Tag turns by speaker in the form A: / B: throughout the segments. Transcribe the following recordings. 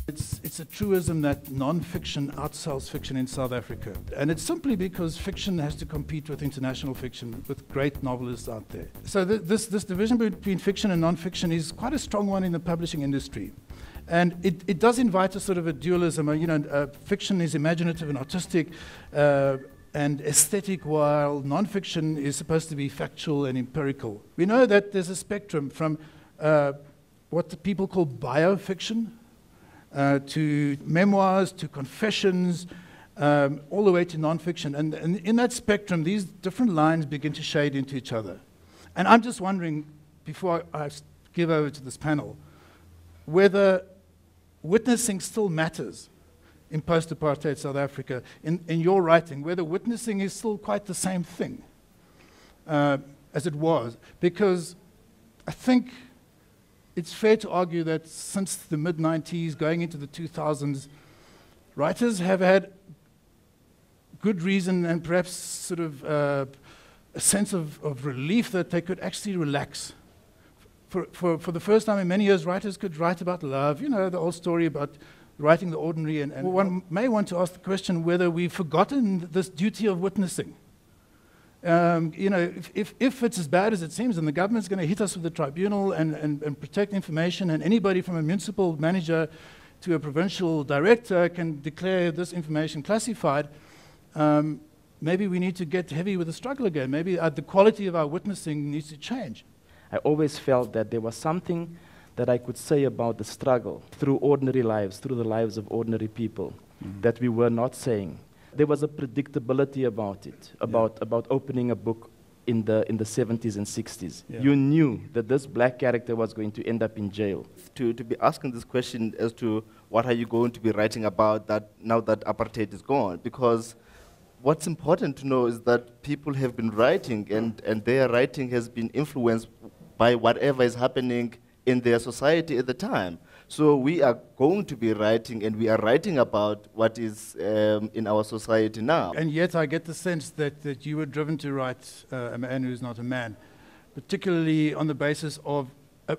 A: It's a truism that non-fiction outsells fiction in South Africa. And it's simply because fiction has to compete with international fiction, with great novelists out there. So this division between fiction and non-fiction is quite a strong one in the publishing industry. And it does invite a sort of a dualism. Fiction is imaginative and artistic and aesthetic, while non-fiction is supposed to be factual and empirical. We know that there's a spectrum from what the people call biofiction, to memoirs, to confessions, all the way to non-fiction. And in that spectrum, these different lines begin to shade into each other. And I'm just wondering, before I give over to this panel, whether witnessing still matters in post-apartheid South Africa, in your writing, whether witnessing is still quite the same thing as it was. Because I think it's fair to argue that since the mid-90s, going into the 2000s, writers have had good reason and perhaps sort of a sense of relief that they could actually relax. For the first time in many years, writers could write about love, the old story about writing the ordinary. And one may want to ask the question whether we've forgotten this duty of witnessing. If it's as bad as it seems, and the government's going to hit us with the tribunal and protect information, and anybody from a municipal manager to a provincial director can declare this information classified, maybe we need to get heavy with the struggle again. Maybe the quality of our witnessing needs to change.
B: I always felt that there was something that I could say about the struggle through ordinary lives, through the lives of ordinary people, that we were not saying. There was a predictability about it, about opening a book in the 70s and 60s. Yeah. You knew that this black character was going to end up in jail.
C: To be asking this question as to what are you going to be writing about that now that apartheid is gone, because what's important to know is that people have been writing and their writing has been influenced by whatever is happening in their society at the time. So we are going to be writing, and we are writing about what is in our society now.
A: And yet I get the sense that you were driven to write A Man Who's Not a Man, particularly on the basis of a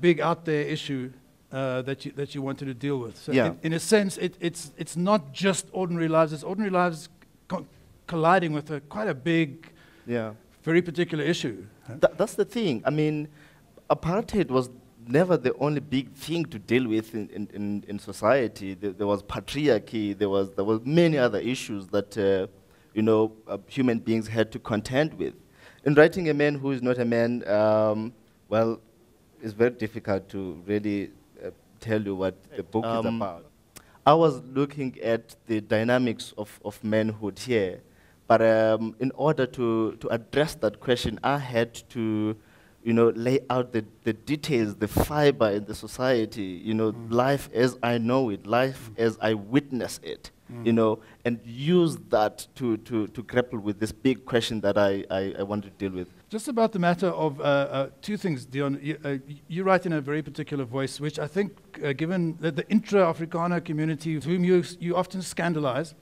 A: big out there issue that you wanted to deal with. So
C: yeah.
A: in a sense, it's not just ordinary lives, it's ordinary lives colliding with quite a big, very particular issue.
C: That's the thing. I mean, apartheid was never the only big thing to deal with in society. There was patriarchy, there was many other issues that human beings had to contend with. In writing A Man Who Is Not a Man, well, it's very difficult to really tell you what the book is about. I was looking at the dynamics of manhood here, but in order to address that question, I had to lay out the details, the fiber in the society, life as I know it, life as I witness it, and use that to grapple with this big question that I want to deal with.
A: Just about the matter of two things, Deon. You write in a very particular voice, which I think, given the intra-Afrikaner community, whom you often scandalize,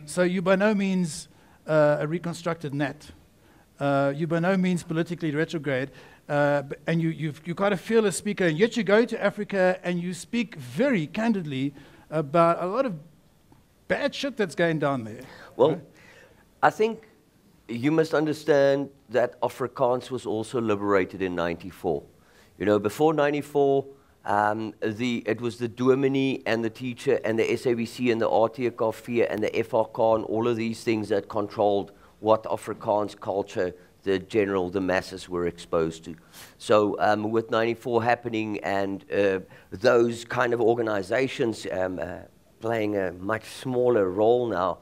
A: so you by no means a reconstructed net. You by no means politically retrograde, and you're quite a fearless speaker, and yet you go to Africa and you speak very candidly about a lot of bad shit that's going down there.
D: Well,
A: right?
D: I think you must understand that Afrikaans was also liberated in '94. Before '94, it was the dominee and the teacher and the SABC and the RTKV and the FRK and all of these things that controlled what Afrikaans culture the masses were exposed to. So with '94 happening and those kind of organizations playing a much smaller role now,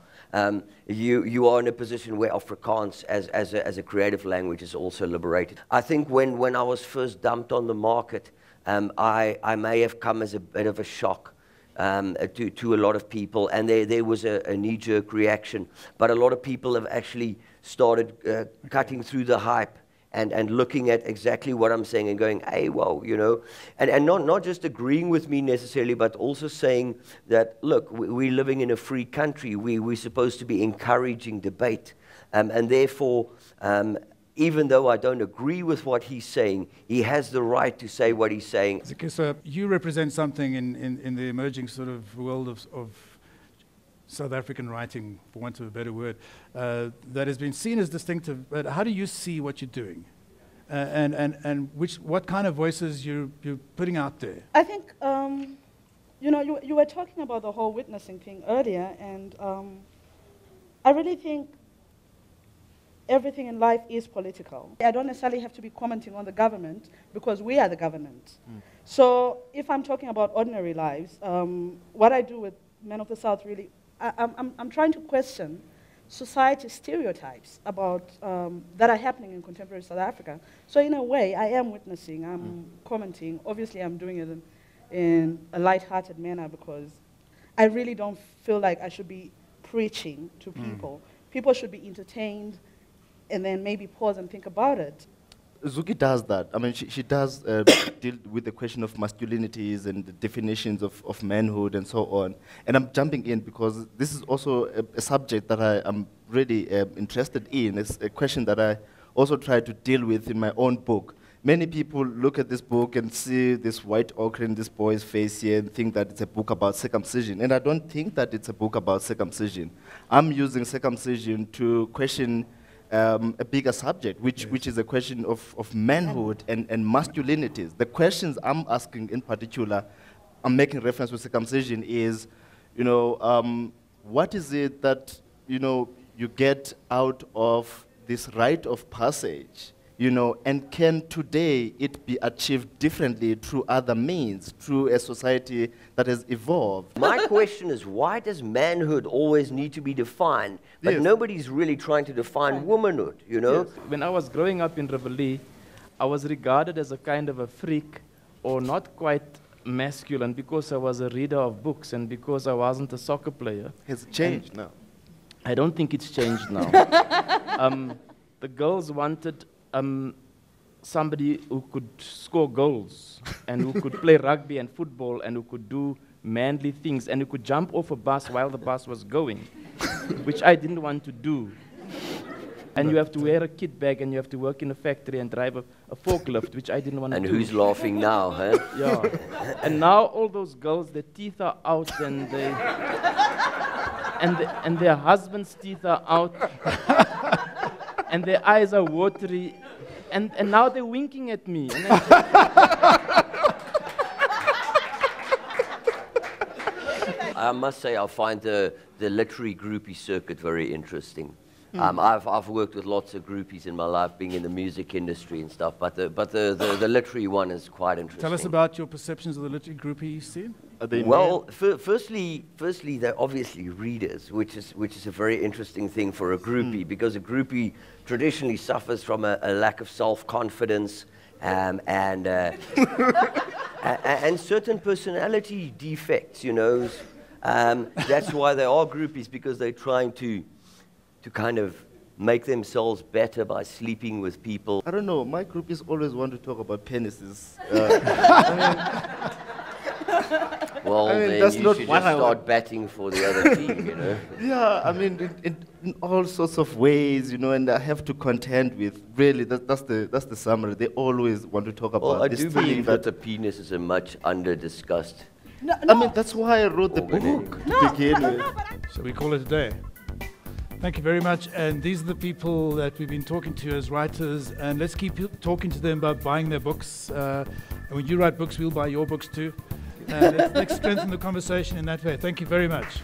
D: you are in a position where Afrikaans as a creative language is also liberated. I think when I was first dumped on the market, I may have come as a bit of a shock to a lot of people, and there was a knee-jerk reaction. But a lot of people have actually started cutting through the hype and looking at exactly what I'm saying and going, hey, whoa, and not just agreeing with me necessarily, but also saying that, look, we're living in a free country. We're supposed to be encouraging debate, and therefore, even though I don't agree with what he's saying, he has the right to say what he's saying.
A: Zukiswa, you represent something in the emerging sort of world of South African writing, for want of a better word, that has been seen as distinctive. But how do you see what you're doing? And what kind of voices you're putting out there?
E: I think, you know, you were talking about the whole witnessing thing earlier, and I really think everything in life is political. I don't necessarily have to be commenting on the government because we are the government. So if I'm talking about ordinary lives, what I do with Men of the South really, I'm trying to question society's stereotypes about that are happening in contemporary South Africa. So in a way, I am witnessing, I'm commenting. Obviously, I'm doing it in a light-hearted manner because I really don't feel like I should be preaching to people. People should be entertained and then maybe pause and think about it.
C: Zuki does that. I mean, she does deal with the question of masculinities and the definitions of manhood and so on. And I'm jumping in because this is also a subject that I am really interested in. It's a question that I also try to deal with in my own book. Many people look at this book and see this white ochre in this boy's face here and think that it's a book about circumcision. And I don't think that it's a book about circumcision. I'm using circumcision to question a bigger subject, which is a question of manhood and masculinities. The questions I'm asking in particular, I'm making reference with circumcision is, you know, what is it that, you know, you get out of this rite of passage, you know, and can today it be achieved differently through other means, through a society that has evolved?
D: My question is, why does manhood always need to be defined? But
C: Yes.
D: nobody's really trying to define womanhood, you know?
B: When I was growing up in Reveille, I was regarded as a kind of a freak or not quite masculine because I was a reader of books and because I wasn't a soccer player.
C: Has it changed now?
B: I don't think it's changed now. The girls wanted somebody who could score goals and who could play rugby and football and who could do manly things and who could jump off a bus while the bus was going, which I didn't want to do. And you have to wear a kit bag and you have to work in a factory and drive a forklift, which I didn't want to do.
D: And who's laughing now, huh?
B: Yeah. And now all those girls, their teeth are out and they... and their husbands' teeth are out. And their eyes are watery, and now they're winking at me. And
D: I must say I find the literary groupie circuit very interesting. I've worked with lots of groupies in my life, being in the music industry and stuff, but the literary one is quite interesting.
A: Tell us about your perceptions of the literary groupie scene.
D: Well, firstly, they're obviously readers, which is a very interesting thing for a groupie, because a groupie traditionally suffers from a lack of self-confidence and certain personality defects, you know. That's why they are groupies, because they're trying to kind of make themselves better by sleeping with people.
C: I don't know, my groupies always want to talk about penises.
D: Well, then
C: that's
D: you
C: not
D: should
C: what
D: just
C: I
D: start
C: want.
D: batting for the other team, you know.
C: Yeah, I mean, in all sorts of ways, you know, and I have to contend with, really, that's the summary. They always want to talk about
D: Well, I
C: this
D: do
C: thing
D: believe that the penis is a much under-discussed.
C: I mean, that's why I wrote the book to begin with.
A: So we call it a day. Thank you very much. And these are the people that we've been talking to as writers. And let's keep talking to them about buying their books. And when you write books, we'll buy your books too. Let's strengthen the conversation in that way. Thank you very much.